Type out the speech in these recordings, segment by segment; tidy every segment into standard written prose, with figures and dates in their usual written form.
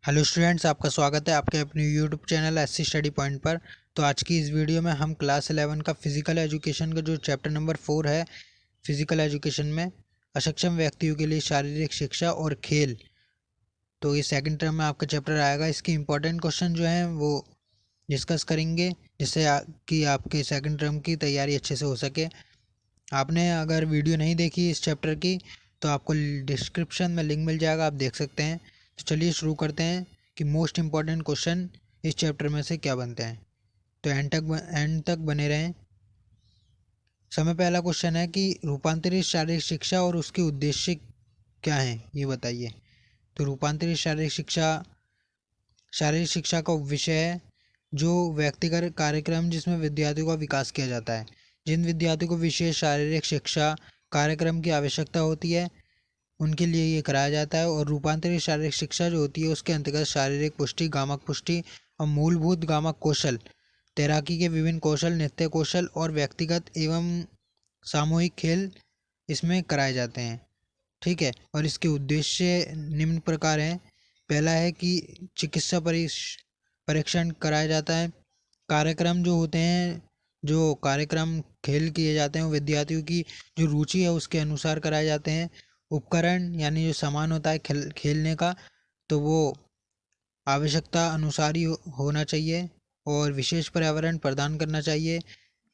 Hello students, आपका स्वागत है आपके अपने YouTube channel SC study point पर। तो आज की इस वीडियो में हम क्लास 11 का फिजिकल एजुकेशन का जो चैप्टर नंबर 4 है फिजिकल एजुकेशन में अक्षम व्यक्तियों के लिए शारीरिक शिक्षा और खेल, तो ये सेकंड टर्म में आपका चैप्टर आएगा। इसके इम्पोर्टेंट क्वेश्चन जो हैं वो डिस्कस करेंगे, जिससे कि आपके सेकंड टर्म की तैयारी अच्छे से हो सके। आपने अगर वीडियो नहीं देखी इस चैप्टर की तो आपको डिस्क्रिप्शन में लिंक मिल जाएगा, आप देख सकते हैं। तो चलिए शुरू करते हैं कि मोस्ट इम्पॉर्टेंट क्वेश्चन इस चैप्टर में से क्या बनते हैं। तो एंड तक बने रहें। समय पहला क्वेश्चन है कि रूपांतरित शारीरिक शिक्षा और उसके उद्देश्य क्या हैं, ये बताइए। तो रूपांतरित शारीरिक शिक्षा का विषय है जो व्यक्तिगत कार्यक्रम जिसमें विद्यार्थियों का विकास किया जाता है। जिन विद्यार्थियों को विशेष शारीरिक शिक्षा कार्यक्रम की आवश्यकता होती है उनके लिए ये कराया जाता है। और रूपांतरित शारीरिक शिक्षा जो होती है उसके अंतर्गत शारीरिक पुष्टि, गामक पुष्टि और मूलभूत गामक कौशल, तैराकी के विभिन्न कौशल, नृत्य कौशल और व्यक्तिगत एवं सामूहिक खेल इसमें कराए जाते हैं। ठीक है, और इसके उद्देश्य निम्न प्रकार हैं। पहला है कि चिकित्सा परीक्षण कराया जाता है। कार्यक्रम जो होते हैं, जो कार्यक्रम खेल किए जाते हैं वो विद्यार्थियों की जो रुचि है उसके अनुसार कराए जाते हैं। उपकरण यानी जो सामान होता है खेलने का, तो वो आवश्यकता अनुसार ही होना चाहिए और विशेष पर्यावरण प्रदान करना चाहिए।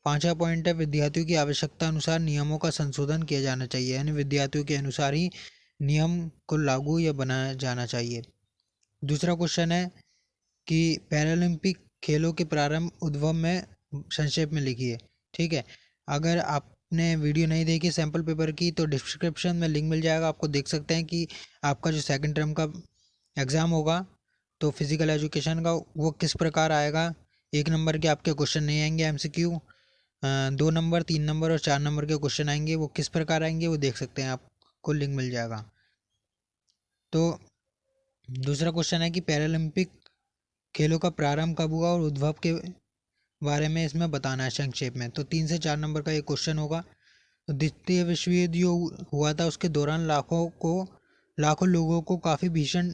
पांचवा पॉइंट है विद्यार्थियों की आवश्यकता अनुसार नियमों का संशोधन किया जाना चाहिए, यानी विद्यार्थियों के अनुसार ही नियम को लागू या बनाया जाना चाहिए। दूसरा क्वेश्चन है कि पैरालंपिक खेलों के प्रारंभ उद्भव में संक्षेप में लिखिए। ठीक है, अगर आपने वीडियो नहीं देखी सैम्पल पेपर की तो डिस्क्रिप्शन में लिंक मिल जाएगा, आपको देख सकते हैं कि आपका जो सेकंड टर्म का एग्ज़ाम होगा तो फिज़िकल एजुकेशन का वो किस प्रकार आएगा। 1 नंबर के आपके क्वेश्चन नहीं आएंगे एमसीक्यू, 2 नंबर, 3 नंबर और 4 नंबर के क्वेश्चन आएंगे। वो किस प्रकार आएंगे वो देख सकते हैं, आपको लिंक मिल जाएगा। तो दूसरा क्वेश्चन है कि पैरालंपिक खेलों का प्रारंभ कब हुआ और उद्भव के बारे में इसमें बताना है संक्षेप में। तो 3 से 4 नंबर का ये क्वेश्चन होगा। तो द्वितीय विश्व युद्ध जो हुआ था उसके दौरान लाखों लोगों को काफ़ी भीषण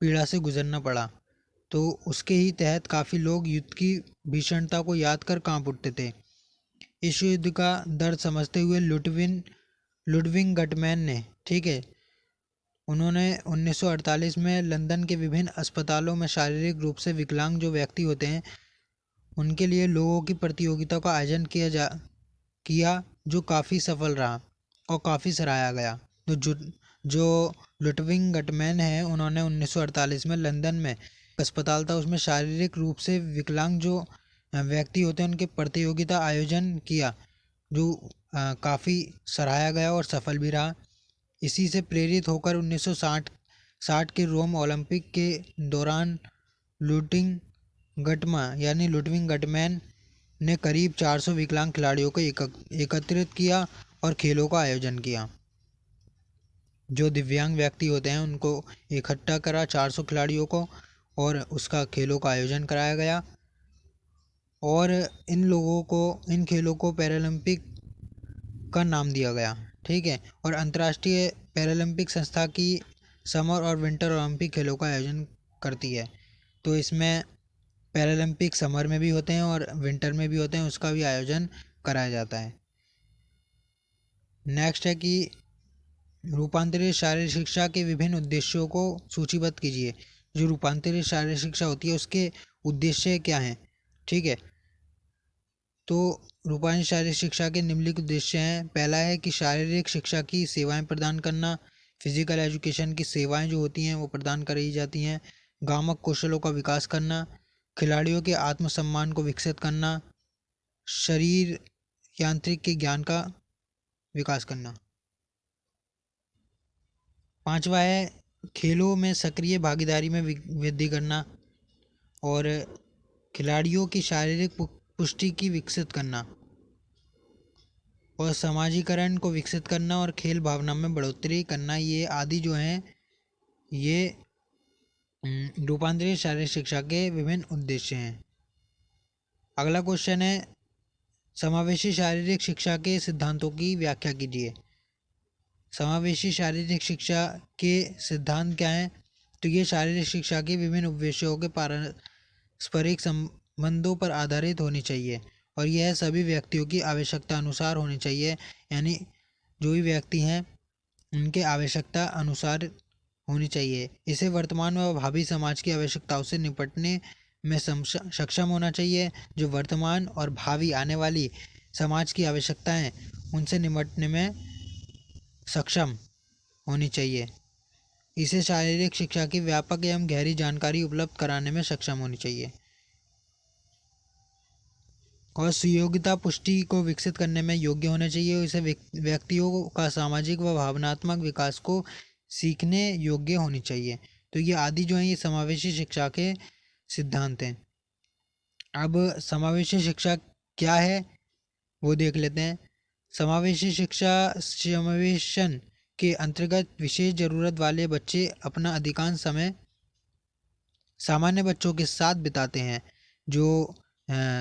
पीड़ा से गुजरना पड़ा। तो उसके ही तहत काफ़ी लोग युद्ध की भीषणता को याद कर कांप उठते थे। इस युद्ध का दर्द समझते हुए लुडविग गटमैन ने, ठीक है, उन्होंने 1948 में लंदन के विभिन्न अस्पतालों में शारीरिक रूप से विकलांग जो व्यक्ति होते हैं उनके लिए लोगों की प्रतियोगिता का आयोजन किया जो काफ़ी सफल रहा और काफ़ी सराहा गया। तो जो लुडविग गटमैन है उन्होंने 1948 में लंदन में एक अस्पताल था उसमें शारीरिक रूप से विकलांग जो व्यक्ति होते हैं उनके प्रतियोगिता आयोजन किया, जो काफ़ी सराहा गया और सफल भी रहा। इसी से प्रेरित होकर 1960 के रोम ओलंपिक के दौरान लुडविग गटमैन ने करीब 400 विकलांग खिलाड़ियों को एकत्रित किया और खेलों का आयोजन किया। जो दिव्यांग व्यक्ति होते हैं उनको इकट्ठा करा 400 खिलाड़ियों को और उसका खेलों का आयोजन कराया गया। और इन खेलों को पैरालंपिक का नाम दिया गया। ठीक है, और अंतर्राष्ट्रीय पैरालंपिक संस्था की समर और विंटर ओलंपिक खेलों का आयोजन करती है। तो इसमें पैरालंपिक समर में भी होते हैं और विंटर में भी होते हैं, उसका भी आयोजन कराया जाता है। नेक्स्ट है कि रूपांतरित शारीरिक शिक्षा के विभिन्न उद्देश्यों को सूचीबद्ध कीजिए। जो रूपांतरित शारीरिक शिक्षा होती है उसके उद्देश्य क्या हैं। ठीक है, तो रूपांतरित शारीरिक शिक्षा के निम्नलिखित उद्देश्य हैं। पहला है कि शारीरिक शिक्षा की सेवाएं प्रदान करना। फिजिकल एजुकेशन की सेवाएं जो होती हैं वो प्रदान करी जाती हैं। गामक कौशलों का विकास करना, खिलाड़ियों के आत्मसम्मान को विकसित करना, शरीर यांत्रिक के ज्ञान का विकास करना। पांचवा है खेलों में सक्रिय भागीदारी में वृद्धि करना और खिलाड़ियों की शारीरिक पुष्टि की विकसित करना और समाजीकरण को विकसित करना और खेल भावना में बढ़ोतरी करना। ये आदि जो हैं ये रूपांतरित शारीरिक शिक्षा के विभिन्न उद्देश्य हैं। अगला क्वेश्चन है समावेशी शारीरिक शिक्षा के सिद्धांतों की व्याख्या कीजिए। समावेशी शारीरिक शिक्षा के सिद्धांत क्या हैं। तो ये शारीरिक शिक्षा के विभिन्न उपविषयों के पारस्परिक संबंधों पर आधारित होनी चाहिए और यह सभी व्यक्तियों की आवश्यकता अनुसार होनी चाहिए। यानी जो भी व्यक्ति हैं उनके आवश्यकता अनुसार होनी चाहिए। इसे वर्तमान व भावी समाज की आवश्यकताओं से निपटने में सक्षम होना चाहिए। जो वर्तमान और भावी आने वाली समाज की आवश्यकताएं उनसे निपटने में सक्षम होनी चाहिए। इसे शारीरिक शिक्षा की व्यापक एवं गहरी जानकारी उपलब्ध कराने में सक्षम होनी चाहिए और सुयोग्यता पुष्टि को विकसित करने में योग्य होना चाहिए। इसे व्यक्तियों का सामाजिक व भावनात्मक विकास को सीखने योग्य होनी चाहिए। तो ये आदि जो है ये समावेशी शिक्षा के सिद्धांत हैं। अब समावेशी शिक्षा क्या है वो देख लेते हैं। समावेशी शिक्षा समावेशन के अंतर्गत विशेष ज़रूरत वाले बच्चे अपना अधिकांश समय सामान्य बच्चों के साथ बिताते हैं। जो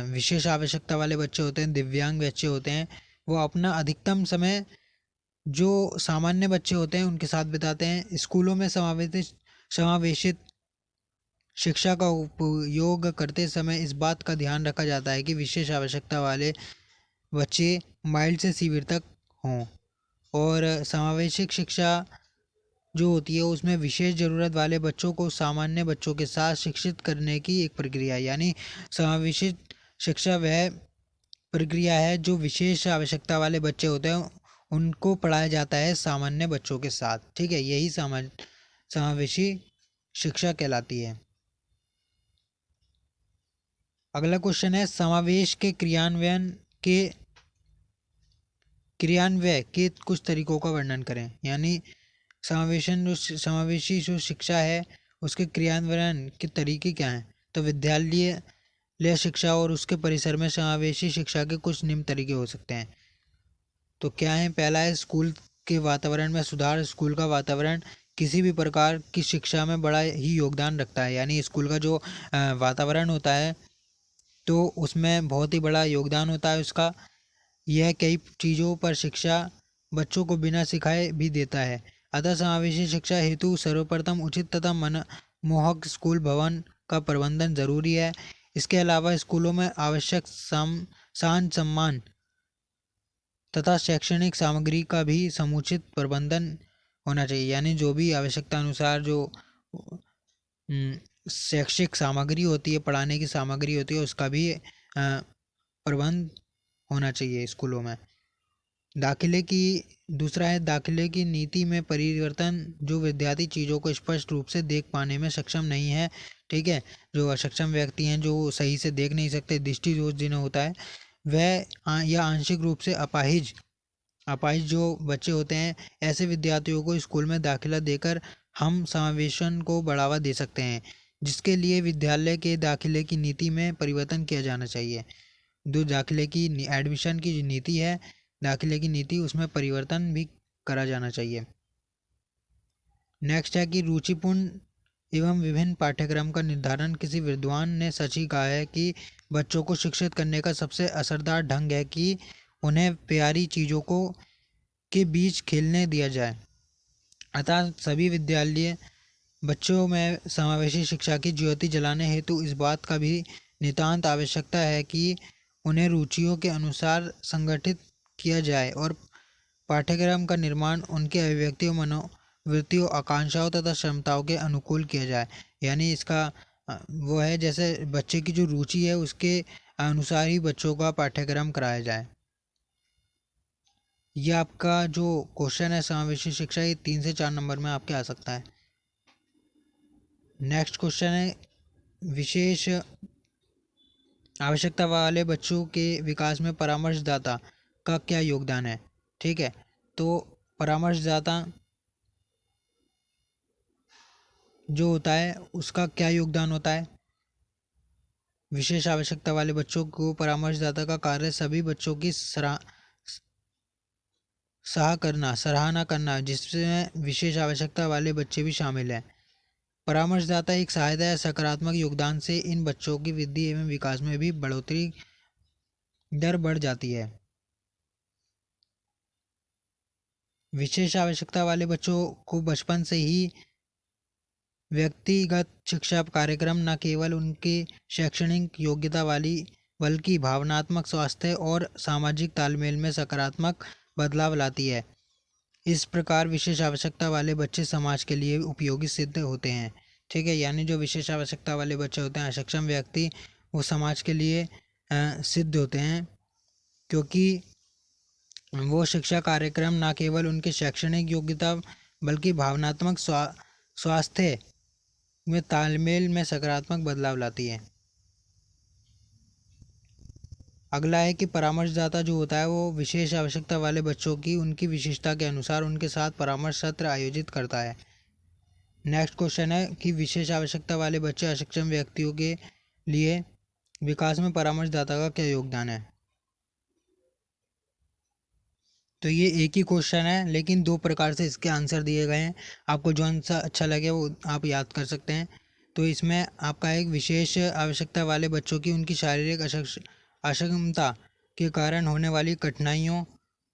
विशेष आवश्यकता वाले बच्चे होते हैं, दिव्यांग बच्चे होते हैं, वो अपना अधिकतम समय जो सामान्य बच्चे होते हैं उनके साथ बिताते हैं। स्कूलों में समावेशित शिक्षा का उपयोग करते समय इस बात का ध्यान रखा जाता है कि विशेष आवश्यकता वाले बच्चे माइल्ड से सीवियर तक हों। और समावेशिक शिक्षा जो होती है उसमें विशेष ज़रूरत वाले बच्चों को सामान्य बच्चों के साथ शिक्षित करने की एक प्रक्रिया है। यानी समावेशित शिक्षा वह प्रक्रिया है जो विशेष आवश्यकता वाले बच्चे होते हैं उनको पढ़ाया जाता है सामान्य बच्चों के साथ। ठीक है, यही समावेशी शिक्षा कहलाती है। अगला क्वेश्चन है समावेश के क्रियान्वय के कुछ तरीकों का वर्णन करें। यानी समावेशी जो शिक्षा है उसके क्रियान्वयन के तरीके क्या हैं। तो विद्यालय शिक्षा और उसके परिसर में समावेशी शिक्षा के कुछ निम्न तरीके हो सकते हैं। तो क्या है, पहला है स्कूल के वातावरण में सुधार। स्कूल का वातावरण किसी भी प्रकार की शिक्षा में बड़ा ही योगदान रखता है। यानी स्कूल का जो वातावरण होता है तो उसमें बहुत ही बड़ा योगदान होता है उसका। यह कई चीज़ों पर शिक्षा बच्चों को बिना सिखाए भी देता है। अतः समावेशी शिक्षा हेतु सर्वप्रथम उचित तथा मनमोहक स्कूल भवन का प्रबंधन जरूरी है। इसके अलावा स्कूलों में आवश्यक शान सम्मान तथा शैक्षणिक सामग्री का भी समुचित प्रबंधन होना चाहिए। यानी जो भी आवश्यकता अनुसार जो शैक्षिक सामग्री होती है, पढ़ाने की सामग्री होती है, उसका भी प्रबंध होना चाहिए स्कूलों में। दूसरा है दाखिले की नीति में परिवर्तन। जो विद्यार्थी चीज़ों को स्पष्ट रूप से देख पाने में सक्षम नहीं है, ठीक है, जो अक्षम व्यक्ति हैं, जो सही से देख नहीं सकते, दृष्टि दोष जिन्हें होता है, वह या आंशिक रूप से अपाहिज जो बच्चे होते हैं, ऐसे विद्यार्थियों को स्कूल में दाखिला देकर हम समावेशन को बढ़ावा दे सकते हैं, जिसके लिए विद्यालय के दाखिले की नीति में परिवर्तन किया जाना चाहिए। जो दाखिले की एडमिशन की जो नीति है, दाखिले की नीति, उसमें परिवर्तन भी करा जाना चाहिए। नेक्स्ट है कि रुचिपूर्ण एवं विभिन्न पाठ्यक्रम का निर्धारण। किसी विद्वान ने सच ही कहा है कि बच्चों को शिक्षित करने का सबसे असरदार ढंग है कि उन्हें प्यारी चीज़ों के बीच खेलने दिया जाए। अतः सभी विद्यालय बच्चों में समावेशी शिक्षा की ज्योति जलाने हेतु इस बात का भी नितांत आवश्यकता है कि उन्हें रुचियों के अनुसार संगठित किया जाए और पाठ्यक्रम का निर्माण उनके अभिव्यक्तियों, मनोवृत्तियों, आकांक्षाओं तथा क्षमताओं के अनुकूल किया जाए। यानी इसका वो है, जैसे बच्चे की जो रुचि है उसके अनुसार ही बच्चों का पाठ्यक्रम कराया जाए। यह आपका जो क्वेश्चन है समावेशी शिक्षा, ये 3 से 4 नंबर में आपके आ सकता है। नेक्स्ट क्वेश्चन है विशेष आवश्यकता वाले बच्चों के विकास में परामर्शदाता का क्या योगदान है। ठीक है, तो परामर्शदाता जो होता है उसका क्या योगदान होता है। विशेष आवश्यकता वाले बच्चों को परामर्शदाता का कार्य सभी बच्चों की सराहना करना, जिसमें विशेष आवश्यकता वाले बच्चे भी शामिल हैं। परामर्शदाता एक सहायता या सकारात्मक योगदान से इन बच्चों की वृद्धि एवं विकास में भी बढ़ोतरी दर बढ़ जाती है। विशेष आवश्यकता वाले बच्चों को बचपन से ही व्यक्तिगत शिक्षा कार्यक्रम न केवल उनकी शैक्षणिक योग्यता वाली बल्कि भावनात्मक स्वास्थ्य और सामाजिक तालमेल में सकारात्मक बदलाव लाती है। इस प्रकार विशेष आवश्यकता वाले बच्चे समाज के लिए उपयोगी सिद्ध होते हैं। ठीक है, यानी जो विशेष आवश्यकता वाले बच्चे होते हैं, अक्षम व्यक्ति, वो समाज के लिए सिद्ध होते हैं, क्योंकि वो शिक्षा कार्यक्रम न केवल उनकी शैक्षणिक योग्यता बल्कि भावनात्मक स्वास्थ्य में तालमेल में सकारात्मक बदलाव लाती है। अगला है कि परामर्शदाता जो होता है वो विशेष आवश्यकता वाले बच्चों की उनकी विशेषता के अनुसार उनके साथ परामर्श सत्र आयोजित करता है। नेक्स्ट क्वेश्चन है कि विशेष आवश्यकता वाले बच्चे अक्षम व्यक्तियों के लिए विकास में परामर्शदाता का क्या योगदान है। तो ये एक ही क्वेश्चन है, लेकिन दो प्रकार से इसके आंसर दिए गए हैं। आपको जो सा अच्छा लगे वो आप याद कर सकते हैं। तो इसमें आपका एक विशेष आवश्यकता वाले बच्चों की उनकी शारीरिक अक्षमता के कारण होने वाली कठिनाइयों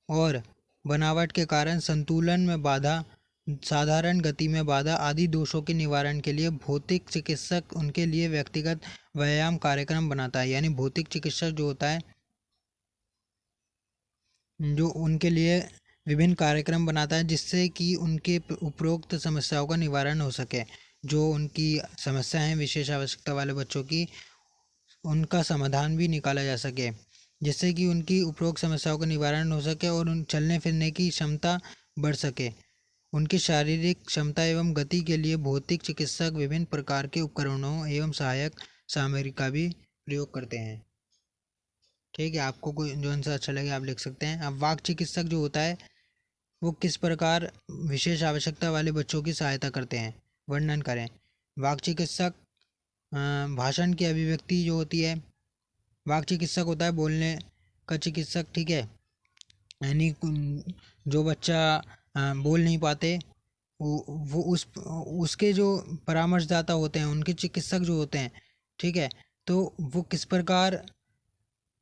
और बनावट के कारण संतुलन में बाधा, साधारण गति में बाधा आदि दोषों के निवारण के लिए भौतिक चिकित्सक उनके लिए व्यक्तिगत व्यायाम कार्यक्रम बनाता है। यानी भौतिक चिकित्सक जो होता है, जो उनके लिए विभिन्न कार्यक्रम बनाता है जिससे कि उनके उपरोक्त समस्याओं का निवारण हो सके। जो उनकी समस्या है विशेष आवश्यकता वाले बच्चों की, उनका समाधान भी निकाला जा सके, जिससे कि उनकी उपरोक्त समस्याओं का निवारण हो सके और उन चलने फिरने की क्षमता बढ़ सके। उनकी शारीरिक क्षमता एवं गति के लिए भौतिक चिकित्सक विभिन्न प्रकार के उपकरणों एवं सहायक सामग्री का भी प्रयोग करते हैं। ठीक है, आपको कोई जो आंसर अच्छा लगे आप लिख सकते हैं। अब वाक चिकित्सक जो होता है वो किस प्रकार विशेष आवश्यकता वाले बच्चों की सहायता करते हैं, वर्णन करें। वाक चिकित्सक भाषण की अभिव्यक्ति जो होती है, वाक चिकित्सक होता है बोलने का चिकित्सक। ठीक है, यानी जो बच्चा बोल नहीं पाते वो उसके जो परामर्शदाता होते हैं, उनके चिकित्सक जो होते हैं, ठीक है, तो वो किस प्रकार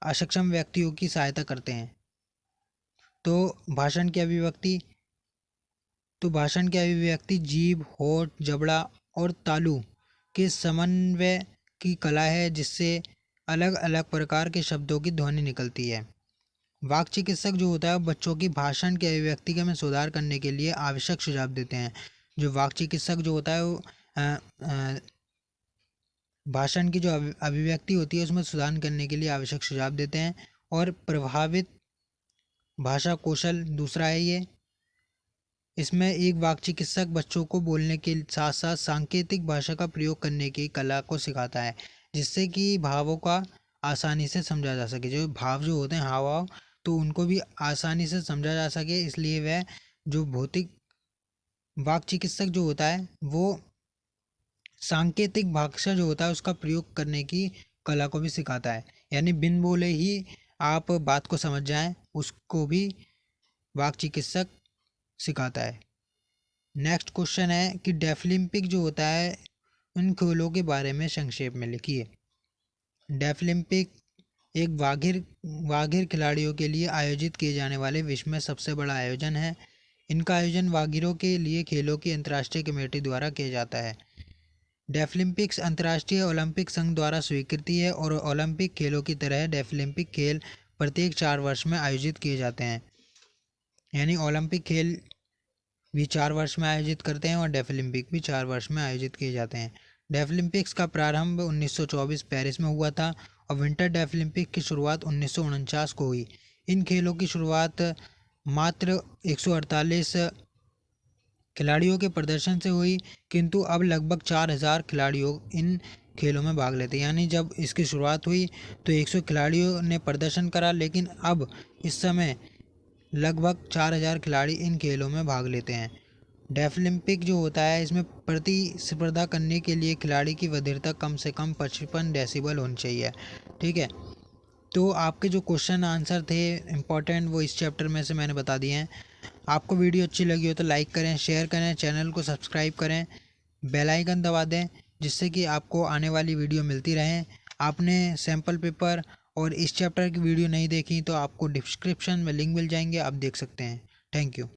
अक्षम व्यक्तियों की सहायता करते हैं। तो भाषण की अभिव्यक्ति, जीभ, होठ, जबड़ा और तालु के समन्वय की कला है, जिससे अलग अलग प्रकार के शब्दों की ध्वनि निकलती है। वाक चिकित्सक जो होता है बच्चों की भाषण के अभिव्यक्ति में सुधार करने के लिए आवश्यक सुझाव देते हैं। जो वाक चिकित्सक जो होता है वो भाषण की जो अभिव्यक्ति होती है उसमें सुधार करने के लिए आवश्यक सुझाव देते हैं। और प्रभावित भाषा कौशल दूसरा है ये। इसमें एक वाक चिकित्सक बच्चों को बोलने के साथ साथ सांकेतिक भाषा का प्रयोग करने की कला को सिखाता है, जिससे कि भावों का आसानी से समझा जा सके। जो भाव जो होते हैं हाव भाव, तो उनको भी आसानी से समझा जा सके, इसलिए वह जो भौतिक वाक चिकित्सक जो होता है वो सांकेतिक भाषा जो होता है उसका प्रयोग करने की कला को भी सिखाता है। यानी बिन बोले ही आप बात को समझ जाएं, उसको भी वाक चिकित्सक सिखाता है। नेक्स्ट क्वेश्चन है कि डेफलिम्पिक जो होता है उन खेलों के बारे में संक्षेप में लिखिए। डेफलिम्पिक एक वाघिर खिलाड़ियों के लिए आयोजित किए जाने वाले विश्व में सबसे बड़ा आयोजन है। इनका आयोजन वाघिरों के लिए खेलों की अंतर्राष्ट्रीय कमेटी द्वारा किया जाता है। डेफलिम्पिक्स अंतर्राष्ट्रीय ओलंपिक संघ द्वारा स्वीकृति है और ओलंपिक खेलों की तरह डेफलिम्पिक खेल प्रत्येक 4 वर्ष में आयोजित किए जाते हैं। यानी ओलंपिक खेल भी 4 वर्ष में आयोजित करते हैं और डेफलिम्पिक भी 4 वर्ष में आयोजित किए जाते हैं। डेफलिम्पिक्स का प्रारंभ 1924 पेरिस में हुआ था और विंटर डेफलिम्पिक की शुरुआत 1949 को हुई। इन खेलों की शुरुआत मात्र 148 खिलाड़ियों के प्रदर्शन से हुई, किंतु अब लगभग 4000 खिलाड़ियों इन खेलों में भाग लेते हैं। यानी जब इसकी शुरुआत हुई तो 100 खिलाड़ियों ने प्रदर्शन करा, लेकिन अब इस समय लगभग 4000 खिलाड़ी इन खेलों में भाग लेते हैं। डेफलिम्पिक जो होता है इसमें प्रतिस्पर्धा करने के लिए खिलाड़ी की बधिरता कम से कम 55 डेसिबल होनी चाहिए। ठीक है, तो आपके जो क्वेश्चन आंसर थे इम्पोर्टेंट वो इस चैप्टर में से मैंने बता दिए हैं। आपको वीडियो अच्छी लगी हो तो लाइक करें, शेयर करें, चैनल को सब्सक्राइब करें, बेल आइकन दबा दें, जिससे कि आपको आने वाली वीडियो मिलती रहे। आपने सैम्पल पेपर और इस चैप्टर की वीडियो नहीं देखी तो आपको डिस्क्रिप्शन में लिंक मिल जाएंगे, आप देख सकते हैं। Thank you.